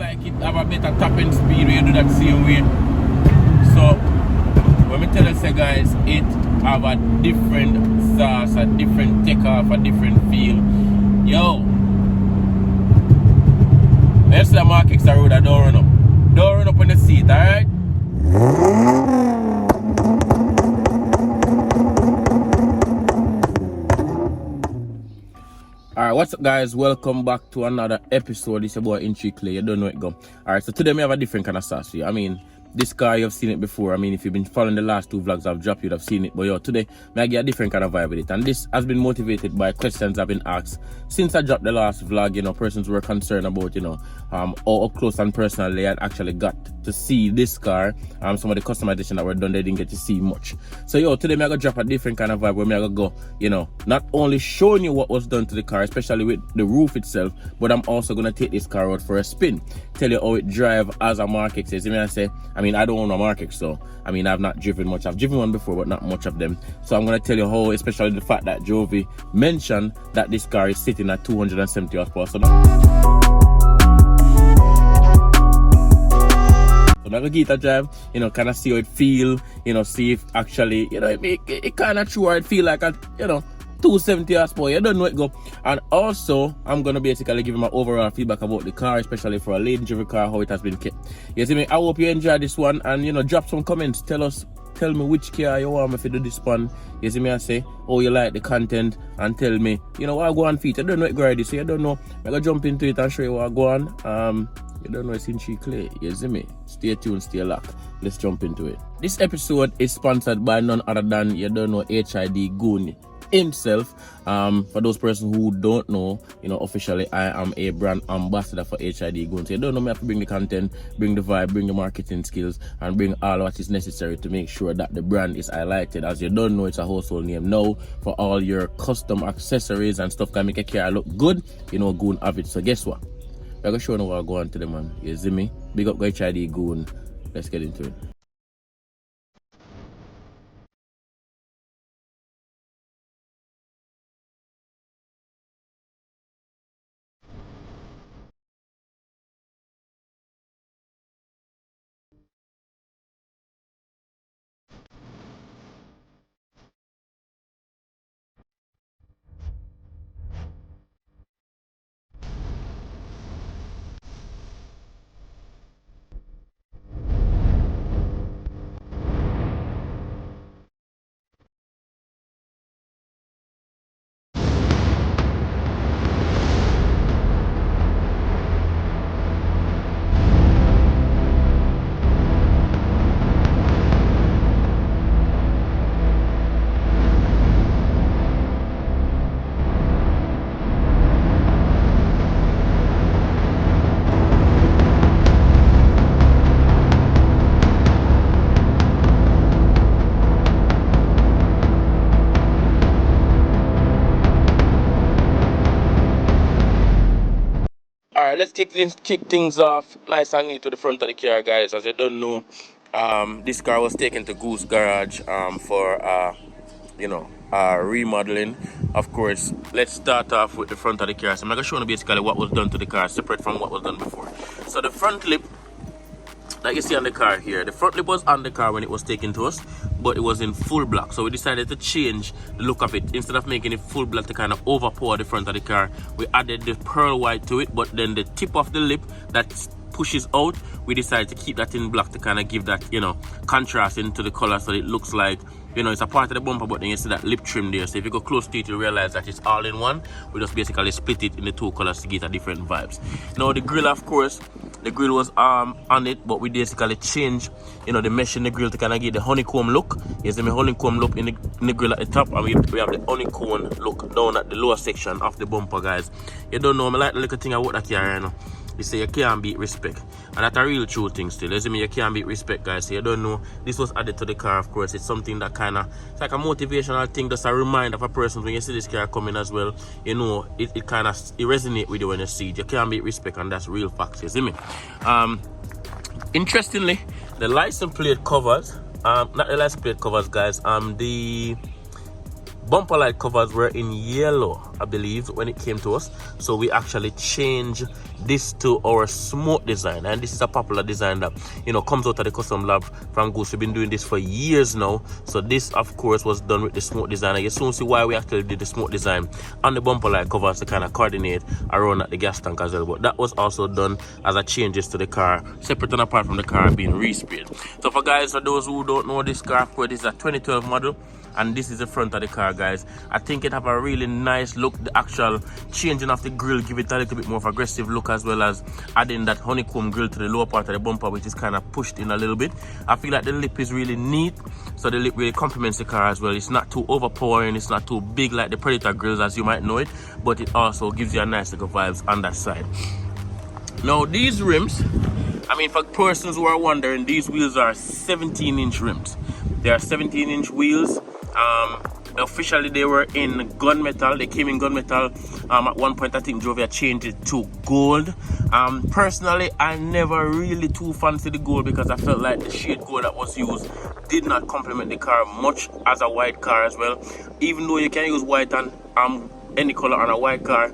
like it have a better tapping speed when you do that same way. So when we tell you say guys, it have a different sauce, a different takeoff, a different feel. Yo, let's see the markets the road, don't run up. Don't run up on the seat, alright? Alright, what's up guys? Welcome back to another episode. It's your boy Inchi Clay. You don't know it go. Alright, so today we have a different kind of sauce for you. I mean, this car you've seen it before. I mean, if you've been following the last two vlogs I've dropped, you'd have seen it. But yo, today I get a different kind of vibe with it. And this has been motivated by questions I've been asked since I dropped the last vlog. You know, persons were concerned about, you know, how up close and personal they had actually got to see this car. Some of the customization that were done, they didn't get to see much. So yo, today I'm gonna drop a different kind of vibe where I'm gonna go, you know, not only showing you what was done to the car, especially with the roof itself, but I'm also gonna take this car out for a spin, tell you how it drive as a Mark says. I mean, I don't own a Mark, so I mean, I've not driven much. I've driven one before, but not much of them. So I'm gonna tell you how, especially the fact that Jovi mentioned that this car is sitting at 270 horsepower. So I'm gonna give it a drive, you know, kind of see how it feel, you know, see if actually, you know, it kind of true, or it feel like a, you know, 270 horsepower. You don't know it go. And also, I'm gonna basically give you my overall feedback about the car, especially for a late driven car, how it has been kept. You see me? I hope you enjoy this one, and you know, drop some comments. Tell me which car you want me to do this one. You see me? I say, oh, you like the content, and tell me, you know, what I go on feature. I don't know it already, so you don't know. I'm gonna jump into it and show you what I go on. You don't know it's in Clay. You see me? Stay tuned, stay locked. Let's jump into it. This episode is sponsored by none other than, you don't know, HID Goon himself. For those persons who don't know, you know, officially I am a brand ambassador for HID Goon. So you don't know, me have to bring the content, bring the vibe, bring the marketing skills, and bring all what is necessary to make sure that the brand is highlighted. As you don't know, it's a household name now for all your custom accessories and stuff can make a car look good. You know, Goon have it. So guess what? I'm gonna show you what I go on to the man. You see me? Big up HID Goon. Let's get into it. Alright, let's kick things off nice and neat to the front of the car, guys. As you don't know, this car was taken to Goose Garage for you know, remodeling. Of course, let's start off with the front of the car. So I'm gonna show you basically what was done to the car, separate from what was done before. So the front lip that you see on the car here, the front lip was on the car when it was taken to us, but it was in full black. So we decided to change the look of it. Instead of making it full black to kind of overpower the front of the car, we added the pearl white to it, but then the tip of the lip that pushes out, we decided to keep that in black to kind of give that, you know, contrast into the color, so it looks like, you know, it's a part of the bumper, but then you see that lip trim there. So if you go close to it, you realize that it's all in one. We just basically split it in the two colors to get a different vibes. Now the grill, of course, the grill was on it, but we basically changed, you know, the mesh in the grill to kind of get the honeycomb look. You see the honeycomb look in the grill at the top, and we have the honeycomb look down at the lower section of the bumper, guys. You don't know, I like the little thing I work that here, you know. You say you can't beat respect, and that's a real true thing still. You see me, you can't beat respect, guys. So you don't know, this was added to the car. Of course, it's something that kind of, it's like a motivational thing, just a reminder of a person when you see this car coming as well. You know, it kind of, it resonates with you when you see it. You can't beat respect, and that's real facts. You see me? Interestingly, the license plate covers, not the license plate covers, guys, bumper light covers were in yellow, I believe, when it came to us. So we actually changed this to our smoke design, and this is a popular design that, you know, comes out of the custom lab from Goose. We've been doing this for years now. So this, of course, was done with the smoke design, and you soon see why we actually did the smoke design on the bumper light covers to kind of coordinate around at the gas tank as well. But that was also done as a changes to the car, separate and apart from the car being resprayed. So for guys, for those who don't know this car, of course, this is a 2012 model, and this is the front of the car, guys. I think it have a really nice look. The actual changing of the grill give it a little bit more of aggressive look, as well as adding that honeycomb grill to the lower part of the bumper, which is kind of pushed in a little bit. I feel like the lip is really neat, so the lip really complements the car as well. It's not too overpowering, it's not too big like the Predator grills as you might know it, but it also gives you a nice little vibes on that side. Now these rims, I mean, for persons who are wondering, these wheels are 17-inch rims. They are 17-inch wheels. Officially they were in gunmetal. They came in gunmetal. At one point I think Jovia changed it to gold. Personally, I never really too fancy the gold, because I felt like the shade gold that was used did not complement the car much as a white car as well. Even though you can use white and any color on a white car,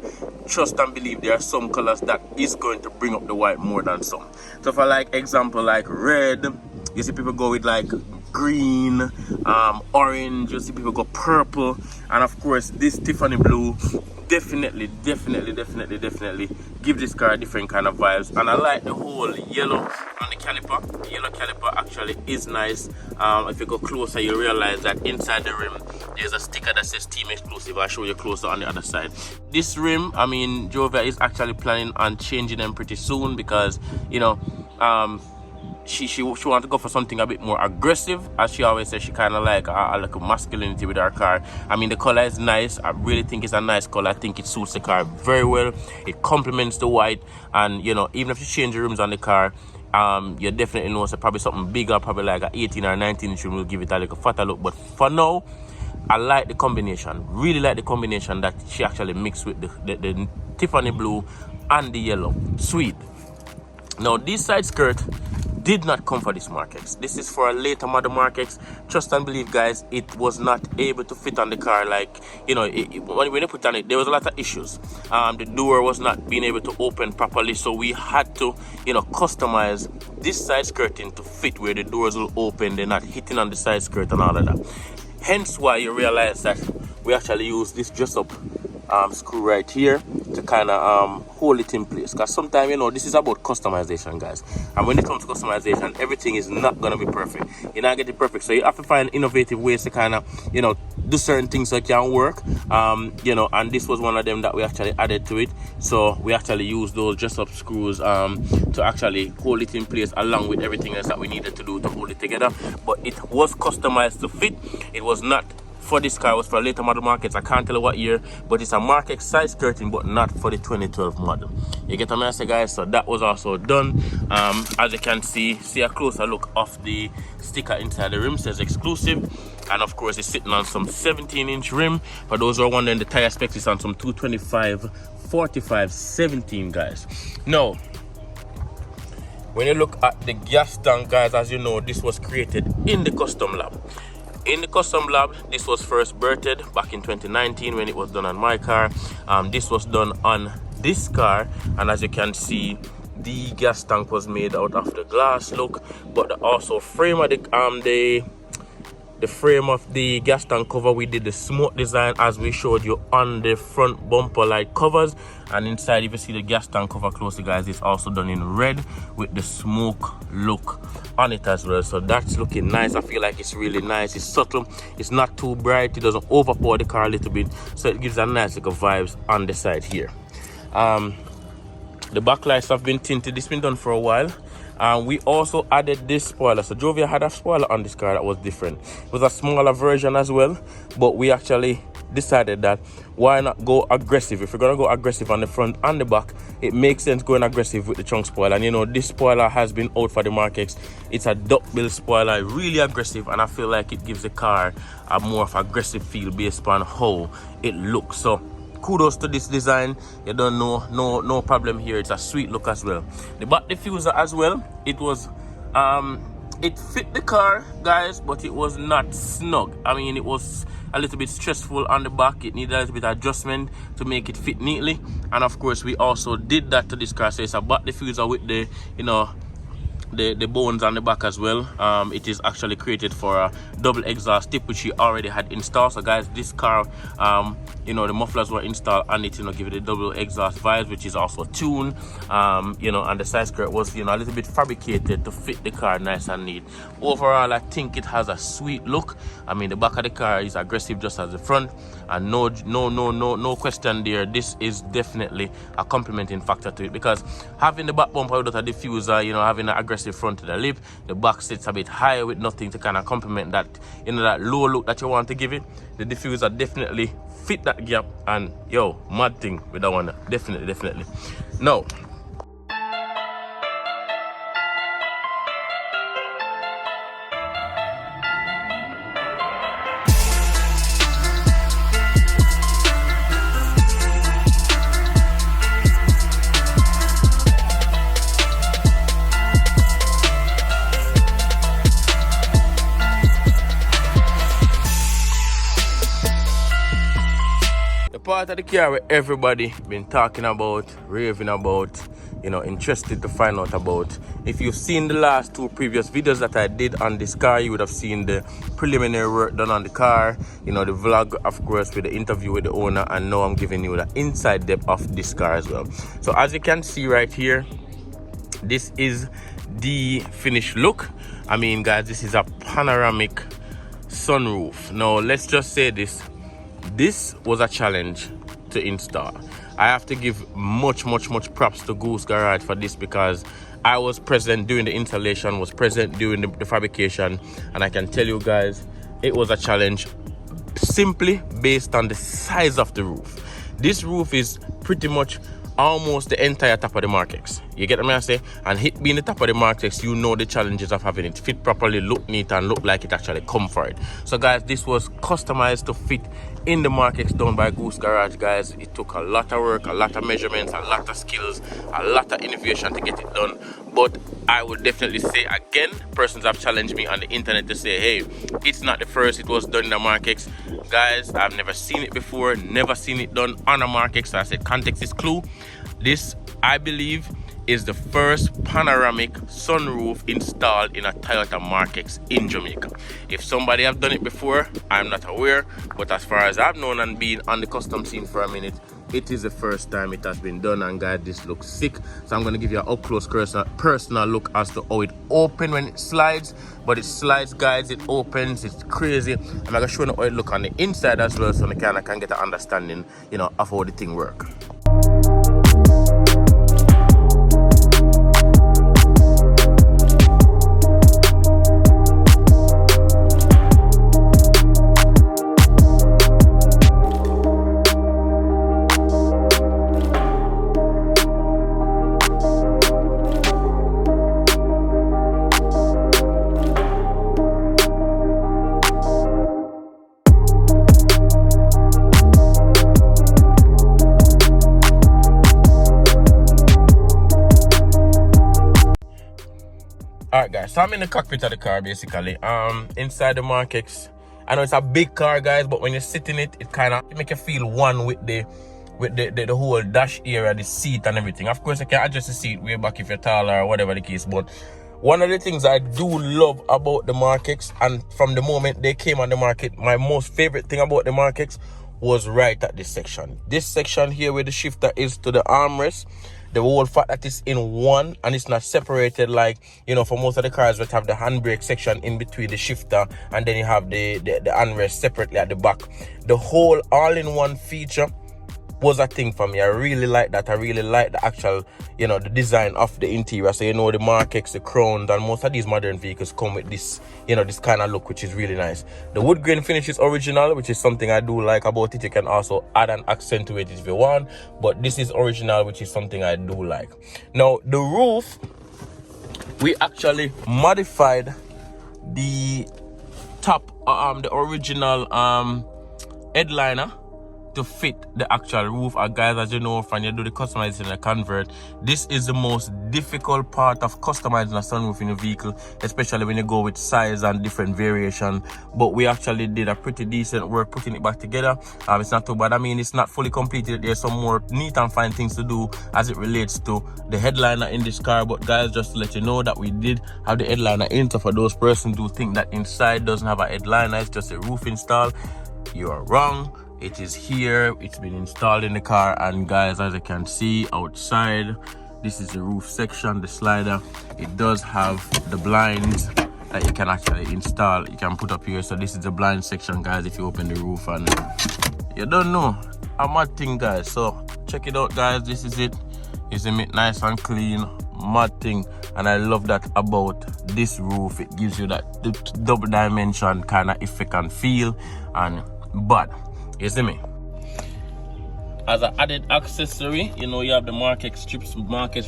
trust and believe there are some colors that is going to bring up the white more than some. So for like example, like red, you see people go with like green, orange, you see people go purple, and of course this Tiffany blue definitely give this car a different kind of vibes. And I like the whole yellow on the caliper. The yellow caliper actually is nice. If you go closer, you realize that inside the rim there's a sticker that says Team Exclusive. I'll show you closer on the other side. This rim, I mean, Jovia is actually planning on changing them pretty soon, because, you know, she want to go for something a bit more aggressive. As she always says, she kind of like a masculinity with her car. I mean, the color is nice. I really think it's a nice color. I think it suits the car very well. It complements the white, and you know, even if you change the rims on the car, you definitely know it's probably something bigger, probably like an 18 or 19 inch rim will give it a little fatter look. But for now, I like the combination. Really like the combination that she actually mixed with the Tiffany blue and the yellow. Sweet. Now this side skirt did not come for this markets. This is for a later model markets. Trust and believe, guys, it was not able to fit on the car. Like, you know, when you put on it, there was a lot of issues. The door was not being able to open properly, so we had to, you know, customize this side skirting to fit where the doors will open. They're not hitting on the side skirt and all of that. Hence why you realize that we actually use this dress up screw right here to kind of hold it in place, because sometimes, you know, this is about customization, guys, and when it comes to customization, everything is not gonna be perfect. You're not getting perfect, so you have to find innovative ways to kind of, you know, do certain things so it can work. You know, and this was one of them that we actually added to it. So we actually used those dress up screws to actually hold it in place, along with everything else that we needed to do to hold it together. But it was customized to fit. It was not for this car, it was for later model markets. I can't tell you what year, but it's a market size skirting, but not for the 2012 model. You get what I'm saying, guys? So that was also done. As you can see a closer look of the sticker inside the rim. Says exclusive, and of course it's sitting on some 17-inch rim. For those who are wondering, the tire specs is on some 225 45 17, guys. Now when you look at the gas tank, guys, as you know, this was created in the custom lab. In the custom lab, this was first birthed back in 2019 when it was done on my car. This was done on this car, and as you can see, the gas tank was made out of the glass look, but also frame of the frame of the gas tank cover, we did the smoke design as we showed you on the front bumper light covers. And inside, if you see the gas tank cover closely, guys, it's also done in red with the smoke look on it as well. So that's looking nice. I feel like it's really nice. It's subtle, it's not too bright, it doesn't overpower the car a little bit, so it gives a nice little vibes on the side here. The backlights have been tinted. It's been done for a while. We also added this spoiler. So Jovia had a spoiler on this car that was different. It was a smaller version as well, but we actually decided that why not go aggressive. If you're gonna go aggressive on the front and the back, it makes sense going aggressive with the trunk spoiler. And you know, this spoiler has been out for the markets. It's a duckbill spoiler, really aggressive, and I feel like it gives the car a more of aggressive feel based on how it looks. So kudos to this design. You don't know, no problem here. It's a sweet look as well. The back diffuser as well, it was it fit the car, guys, but it was not snug. I mean, it was a little bit stressful on the back. It needed a little bit of adjustment to make it fit neatly, and of course we also did that to this car. So it's a back diffuser with the, you know, the bones on the back as well. It is actually created for a double exhaust tip, which we already had installed. So guys, this car, you know, the mufflers were installed on it, you know, give it a double exhaust vibes, which is also tuned, you know, and the side skirt was, you know, a little bit fabricated to fit the car nice and neat. Overall, I think it has a sweet look. I mean, the back of the car is aggressive just as the front, and no question there. This is definitely a complementing factor to it, because having the back bumper without a diffuser, you know, having an aggressive front to the lip, the back sits a bit higher with nothing to kind of complement that, you know, that low look that you want to give it. The diffuser definitely fit that gap, and yo, mad thing with that one. Definitely. Now, part of the car where everybody been talking about, raving about, you know, interested to find out about. If you've seen the last two previous videos that I did on this car, you would have seen the preliminary work done on the car, you know, the vlog, of course, with the interview with the owner, and now I'm giving you the inside depth of this car as well. So as you can see right here, this is the finished look. I mean, guys, this is a panoramic sunroof. Now let's just say this was a challenge to install. I have to give much props to Goose Garage for this, because I was present during the installation, was present during the fabrication, and I can tell you guys, it was a challenge simply based on the size of the roof. This roof is pretty much almost the entire top of the Mark-X. You get what I say? And it being the top of the Mark-X, you know the challenges of having it fit properly, look neat, and look like it actually come for it. So guys, this was customized to fit in the Mark-X done by Goose Garage, guys. It took a lot of work, a lot of measurements, a lot of skills, a lot of innovation to get it done. But I would definitely say again, persons have challenged me on the internet to say, hey, it's not the first, it was done in the Mark-X. Guys, I've never seen it before, never seen it done on a Mark-X. So I said context is clue. This, I believe, is the first panoramic sunroof installed in a Toyota Mark-X in Jamaica. If somebody have done it before, I'm not aware, but as far as I've known and been on the custom scene for a minute, it is the first time it has been done. And guys, this looks sick. So I'm going to give you an up close personal look as to how it opens when it slides. But it slides, guys, it opens, it's crazy. I'm going to show you how it looks on the inside as well, so I can get an understanding, you know, of how the thing works. Alright guys, so I'm in the cockpit of the car basically. Inside the Mark-X. I know it's a big car, guys, but when you sit in it, it kind of make you feel one with the whole dash area, the seat and everything. Of course, you can adjust the seat way back if you're taller or whatever the case, but one of the things I do love about the Mark-X, and from the moment they came on the market, my most favorite thing about the Mark-X was right at this section. This section here where the shifter is to the armrest. The whole fact that it's in one and it's not separated, like, you know, for most of the cars that have the handbrake section in between the shifter, and then you have the armrest separately at the back. The whole all-in-one feature was a thing for me. I really like that. I really like the actual, you know, the design of the interior. So, you know, the Mark-X, the Crown, and most of these modern vehicles come with this, you know, this kind of look, which is really nice. The wood grain finish is original, which is something I do like about it. You can also add an accent to it if you want, but this is original, which is something I do like. Now, the roof, we actually modified the top, the original headliner, to fit the actual roof. Guys, as you know, when you do the customization and convert, this is the most difficult part of customizing a sunroof in a vehicle, especially when you go with size and different variation. But we actually did a pretty decent work putting it back together. It's not too bad. I mean, it's not fully completed. There's some more neat and fine things to do as it relates to the headliner in this car. But guys, just to let you know that we did have the headliner in. So for those persons who think that inside doesn't have a headliner, it's just a roof install, you are wrong. It is here. It's been installed in the car. And guys, as you can see outside, this is the roof section, the slider. It does have the blinds that you can actually install. You can put up here. So this is the blind section, guys, if you open the roof. And you don't know a mad thing, guys. So check it out, guys. This is it. Isn't it nice and clean? Mad thing. And I love that about this roof. It gives you that double dimension kind of effect and feel. And but you see me, as an added accessory, you know, you have the market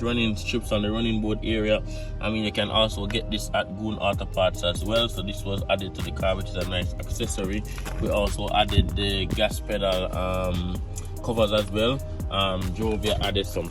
running strips on the running board area. I mean, you can also get this at Goon Auto Parts as well. So this was added to the car, which is a nice accessory. We also added the gas pedal covers as well. Jovia added some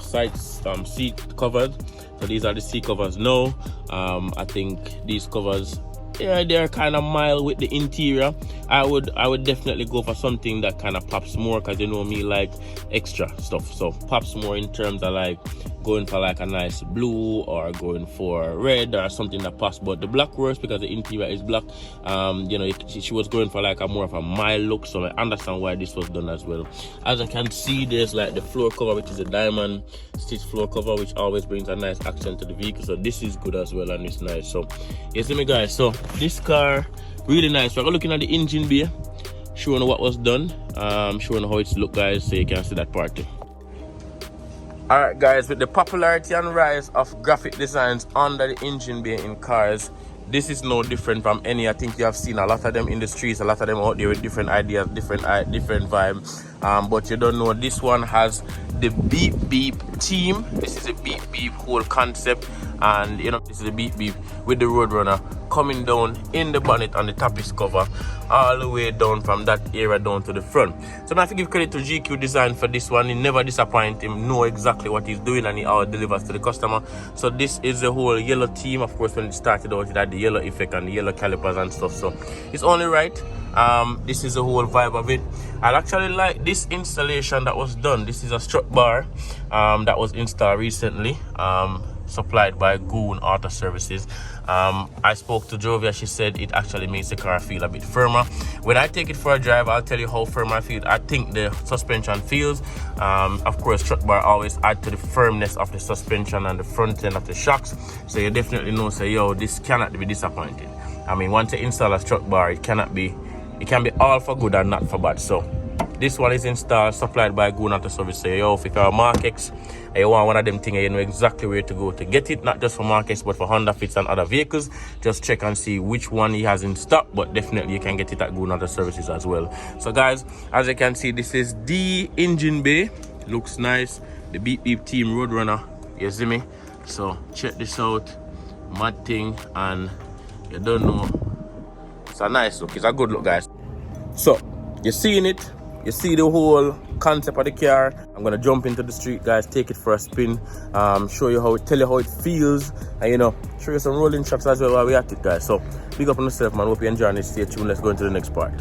seat covers. So these are the seat covers now. I think these covers, yeah, they're kind of mild with the interior. I would definitely go for something that kind of pops more, because you know me like extra stuff. So pops more in terms of like going for like a nice blue or going for red or something that pops. But the black works because the interior is black. You know, she was going for like a more of a mild look, so I understand why this was done as well. As I can see, there's like the floor cover, which is a diamond stitch floor cover, which always brings a nice accent to the vehicle. So this is good as well, and it's nice. So you see me, guys, so this car really nice. We're looking at the engine bay, showing what was done, showing how it's look, guys, so you can see that part too. Alright, guys, with the popularity and rise of graphic designs under the engine bay in cars, this is no different from any. I think you have seen a lot of them in the streets, a lot of them out there with different ideas, different vibe. But you don't know, this one has the beep beep team. This is a beep beep whole concept, and you know, this is a beep beep with the Roadrunner coming down in the bonnet on the tapiz cover, all the way down from that area down to the front. So I have to give credit to GQ Design for this one. He never disappoints him, know exactly what he's doing, and he all delivers to the customer. So this is the whole yellow team. Of course, when it started out, it had the yellow effect and the yellow calipers and stuff, so it's only right. This is the whole vibe of it. I actually like this installation that was done. This is a strut bar that was installed recently, supplied by Goon Auto Services. I spoke to Jovia. She said it actually makes the car feel a bit firmer. When I take it for a drive, I'll tell you how firm I feel. I think the suspension feels. Of course, strut bar always add to the firmness of the suspension and the front end of the shocks. So you definitely know, say, yo, this cannot be disappointing. I mean, once you install a strut bar, it can be all for good and not for bad. So this one is installed, supplied by Goon Auto Service. So yo, if you're a Markex and you want one of them things, you know exactly where to go to get it. Not just for Markex, but for Honda Fits and other vehicles. Just check and see which one he has in stock, but definitely you can get it at Goon Auto Services as well. So guys, as you can see, this is the engine bay. Looks nice. The beep beep team Roadrunner, you see me? So check this out. Mad thing, and you don't know, it's a nice look. It's a good look, guys. So you're seeing it. You see the whole concept of the car. I'm gonna jump into the street, guys, take it for a spin, show you how it, tell you how it feels, and you know, show you some rolling shots as well while we at it, guys. So big up on yourself, man. Hope you enjoy this. Stay tuned. Let's go into the next part.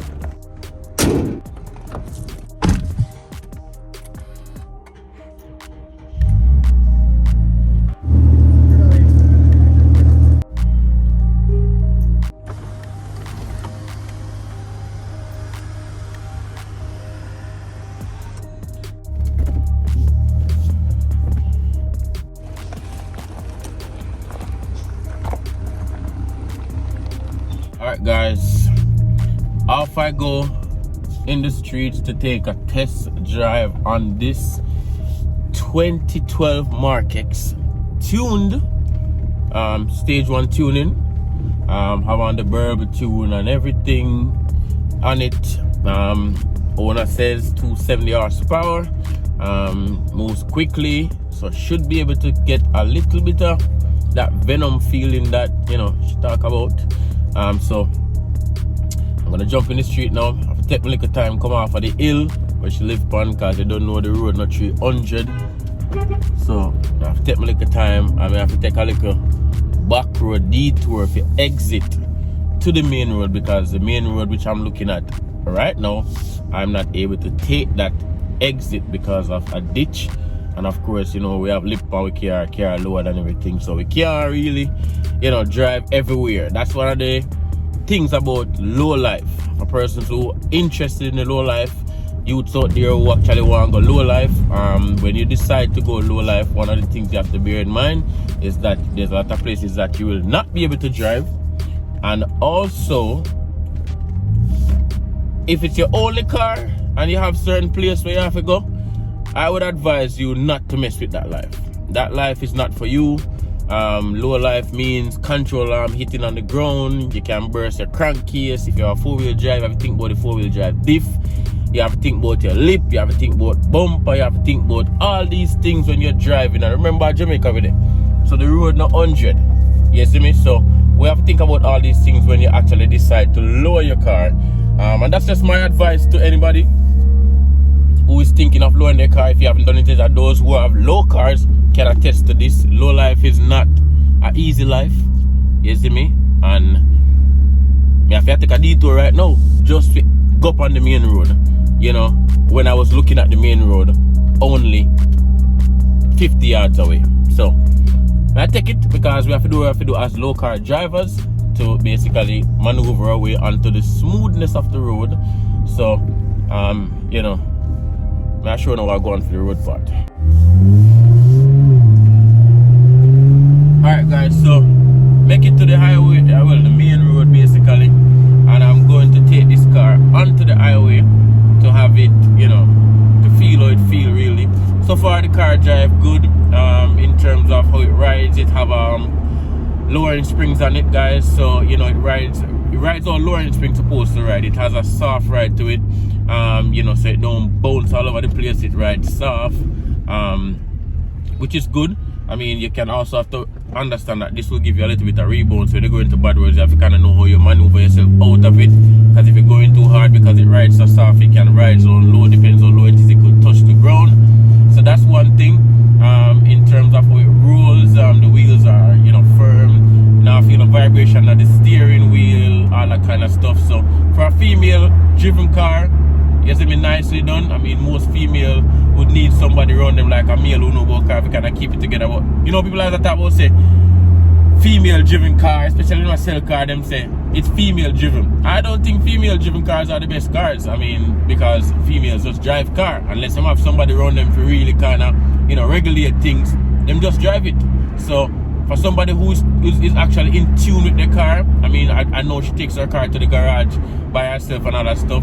Alright, guys, off I go in the streets to take a test drive on this 2012 Markex tuned, stage 1 tuning, have on the Burble tune and everything on it. Owner says 270 horsepower, moves quickly, so should be able to get a little bit of that Venom feeling that, you know, she talk about. So I'm gonna jump in the street now. I have to take me a little time come off of the hill where she live on, because you don't know the road not 300. So I have to take me a little time. I have to take a little back road detour if you exit to the main road, because the main road which I'm looking at right now, I'm not able to take that exit because of a ditch. And of course, you know, we have lip and we carry load and everything, so we can't really, you know, drive everywhere. That's one of the things about low life. For persons who are interested in the low life, youths out there who actually want to go low life, when you decide to go low life, one of the things you have to bear in mind is that there's a lot of places that you will not be able to drive. And also, if it's your only car and you have certain place where you have to go, I would advise you not to mess with that life. That life is not for you. Low life means control arm hitting on the ground. You can burst your crankcase. If you're a four-wheel drive, you have to think about the four-wheel drive diff. You have to think about your lip. You have to think about bumper. You have to think about all these things when you're driving. And remember Jamaica with it. So the road not 100. You see me? So we have to think about all these things when you actually decide to lower your car. And that's just my advice to anybody who is thinking of lowering their car. If you haven't done it yet, those who have low cars can attest to this. Low life is not an easy life. You see me? And if I take a detour right now, just to go up on the main road, you know, when I was looking at the main road, only 50 yards away. So I take it because we have to do as low car drivers to basically maneuver our way onto the smoothness of the road. So you know, I'm not sure now I'm going for the road part. Alright guys, so make it to the highway, well, the main road basically, and I'm going to take this car onto the highway to have it, you know, to feel how it feels really. So far the car drive good in terms of how it rides. It have lowering springs on it, guys, so you know it rides all lowering springs supposed to ride. It has a soft ride to it, you know, so it don't bounce all over the place. It rides soft, which is good. I mean, you can also have to understand that this will give you a little bit of rebound. So when you go into bad roads, you have to kind of know how you maneuver yourself out of it. Because if you're going too hard, because it rides so soft, it can ride so low. Depends on how low it is, it could touch the ground. So that's one thing. In terms of how it rolls, the wheels are, you know, firm. Now I feel a vibration of the steering wheel, all that kind of stuff. So for a female driven car, you see me, nicely done. I mean, most female would need somebody around them like a male who know about car to kind of keep it together. But you know, people like that talk about say female driven car, especially when I sell car, them say it's female driven. I don't think female driven cars are the best cars. I mean, because females just drive car unless they have somebody around them to really kind of, you know, regulate things. Them just drive it. So for somebody who is actually in tune with their car, I mean, I know she takes her car to the garage by herself and all that stuff.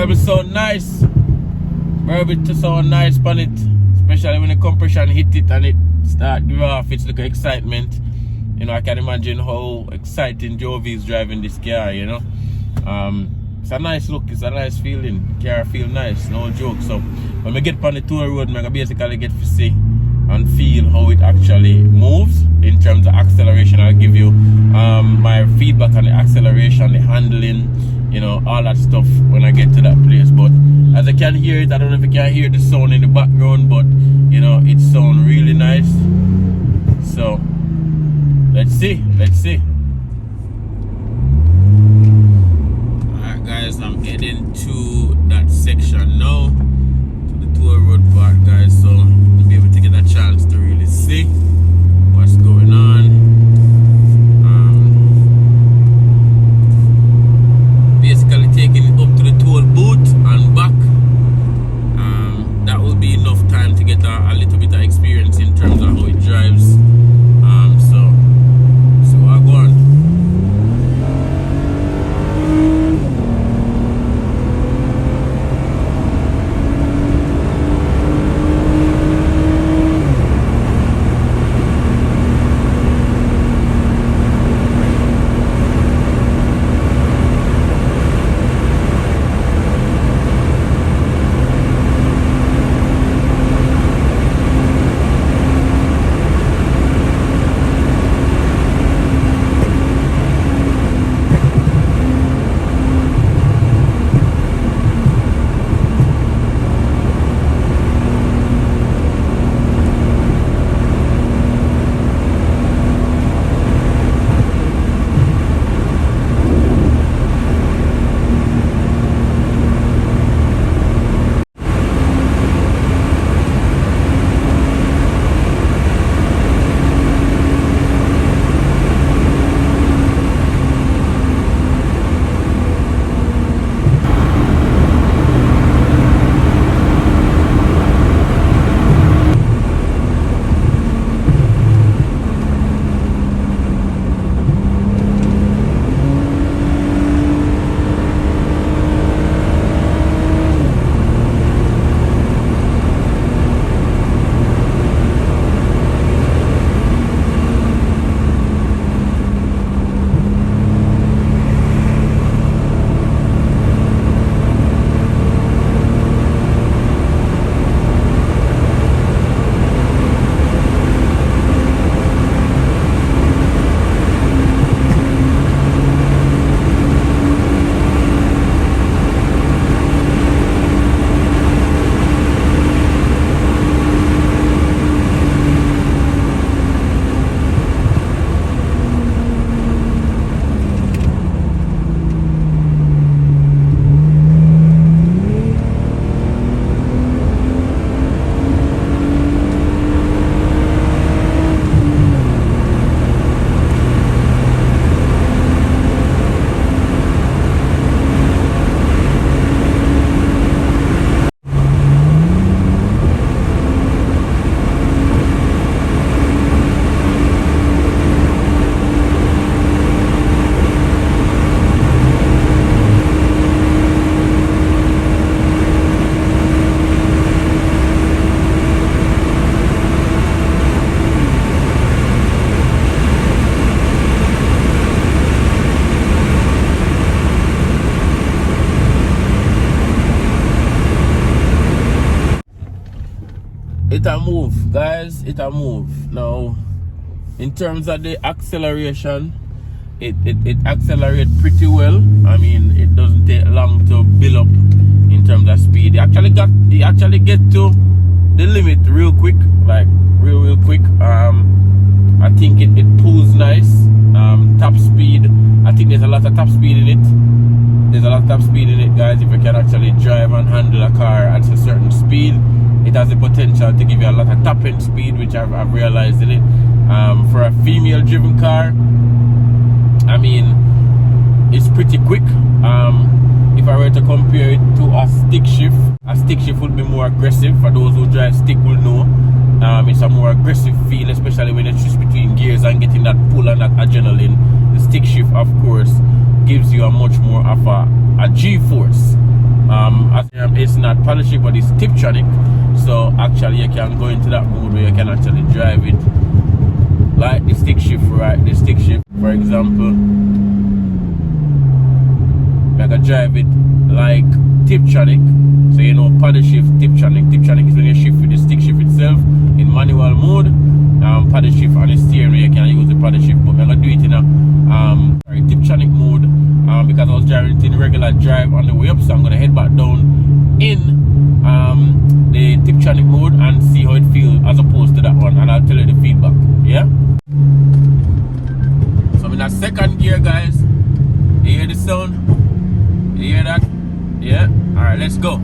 It sound nice. It sound nice on it, especially when the compression hit it and it start give off its little excitement. You know, I can imagine how exciting Jovi is driving this car, you know. It's a nice look, it's a nice feeling. The car feel nice, no joke. So when we get on the tour road, I basically get to see and feel how it actually moves in terms of acceleration. I'll give you my feedback on the acceleration, the handling, you know, all that stuff when I get to that place. But as I can hear it, I don't know if you can hear the sound in the background, but you know, it sounds really nice. So let's see. Alright guys, I'm heading to that section now, to the tour road part, guys, so to be able to get a chance to really see what's going on. Basically taking it up to the toll booth and back. That will be enough time to get a little bit of experience in terms of how it drives. So I go on. guys, it a move. Now, in terms of the acceleration, it accelerates pretty well. I mean, it doesn't take long to build up in terms of speed. It actually get to the limit real quick, like real quick. I think it pulls nice. Top speed, I think there's a lot of top speed in it. There's a lot of top speed in it, guys. If you can actually drive and handle a car at a certain speed, it has the potential to give you a lot of top end speed, which I've realized in it. For a female driven car, I mean, it's pretty quick. If I were to compare it to a stick shift would be more aggressive. For those who drive stick will know. It's a more aggressive feel, especially when you switch between gears and getting that pull and that adrenaline. The stick shift, of course, gives you a much more of a G-force. It's not paddle shift, but it's tiptronic. So actually you can go into that mode where you can actually drive it like the stick shift, right? The stick shift, for example, I can drive it like tiptronic. So you know, paddle shift, tiptronic. Tiptronic is when you shift with the stick shift itself in manual mode. Paddle shift on the steering wheel, you can use the paddle shift, but I'm gonna do it in a tiptronic mode because I was driving it in regular drive on the way up. So I'm gonna head back down in the tiptronic mode and see how it feels as opposed to that one, and I'll tell you the feedback. Yeah. So I'm in a second gear, guys. You hear the sound? You hear that? Yeah. All right, let's go.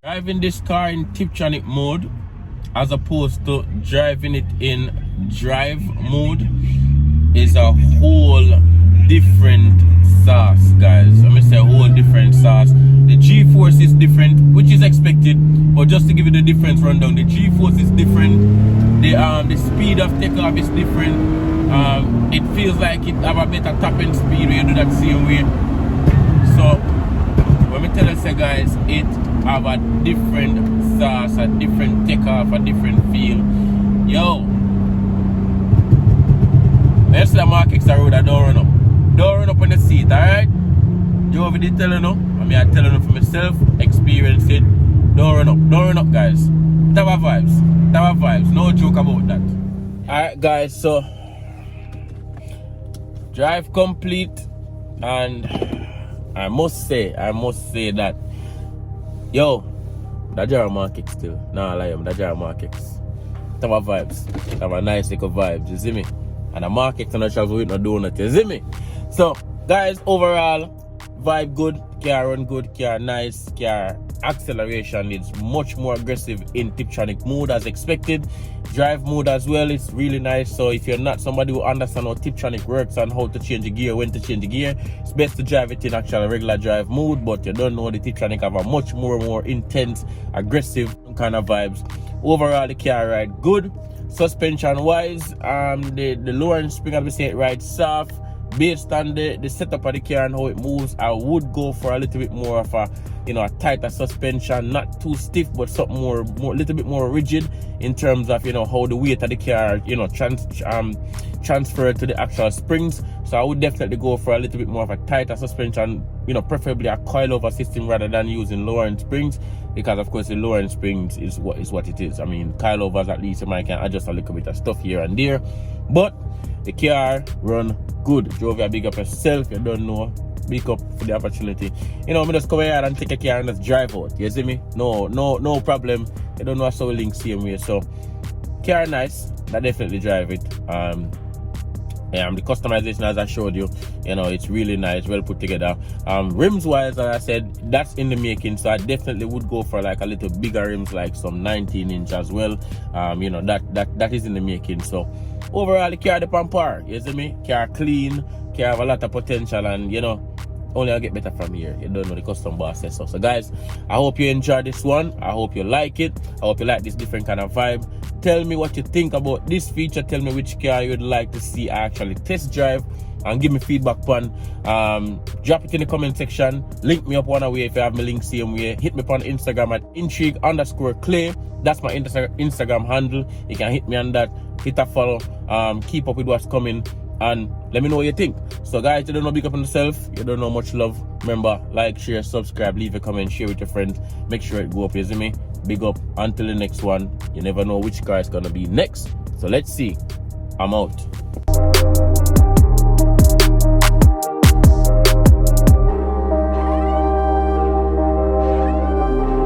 Driving this car in tiptronic mode as opposed to driving it in drive mode is a whole different sauce, guys. I'm gonna say a whole different sauce. The G-force is different, which is expected, but just to give you the difference rundown, the G-force is different. The speed of takeoff is different. It feels like it have a better top end speed when you do that same way. So when me tell you, say, guys, it have a different sauce, a different takeoff, a different feel. Yo, let's the markets the road, I don't run up. Don't run up on the seat, alright? You over there telling you, I mean, I'm telling you for myself, experience it. Don't run up, guys. Tower vibes, no joke about that. Alright, guys, so drive complete, and I must say that, yo, that jar market still. Nah, I lie, that jar markets. Tower vibes, have a nice little vibes, you see me? And the market and I travel with no donut, you see me? So, guys, overall, vibe good, car run good, car nice, car acceleration is much more aggressive in tiptronic mode as expected. Drive mode as well is really nice. So if you're not somebody who understands how tiptronic works and how to change the gear, when to change the gear, it's best to drive it in actual regular drive mode. But you don't know, the tiptronic have a much more intense, aggressive kind of vibes. Overall, the car ride good. Suspension wise, the lower spring, I'll be saying it rides soft. based on the setup of the car and how it moves, I would go for a little bit more of a, you know, a tighter suspension, not too stiff, but something more little bit more rigid in terms of, you know, how the weight of the car, you know, transfer to the actual springs. So I would definitely go for a little bit more of a tighter suspension, you know, preferably a coilover system rather than using lower-end springs, because of course the lower-end springs is what it is. I mean, coilovers, at least you might can adjust a little bit of stuff here and there, but the car run good. Drove a big up yourself, you don't know. Big up for the opportunity. You know, me just come here and take a car and just drive out. You see me? No problem. You don't know how we link same way. So car nice. I definitely drive it. The customization, as I showed you, you know, it's really nice, well put together. Rims wise, as I said, that's in the making, so I definitely would go for like a little bigger rims, like some 19-inch as well. You know, that is in the making. So overall, the car the on par, you see me? Car clean, car have a lot of potential, and you know, only I'll get better from here. You don't know, the custom boss says so. So guys, I hope you enjoyed this one. I hope you like it. I hope you like this different kind of vibe. Tell me what you think about this feature. Tell me which car you'd like to see I actually test drive, and give me feedback on. Drop it in the comment section. Link me up one way if you have my link same way. Hit me on Instagram at intrigue_clay. That's my Instagram handle. You can hit me on that. Hit a follow. Keep up with what's coming, and let me know what you think. So guys, you don't know, big up on yourself. You don't know, much love. Remember, like, share, subscribe, leave a comment, share with your friends. Make sure it go up, you see me? Big up. Until the next one. You never know which car is gonna be next. So let's see. I'm out.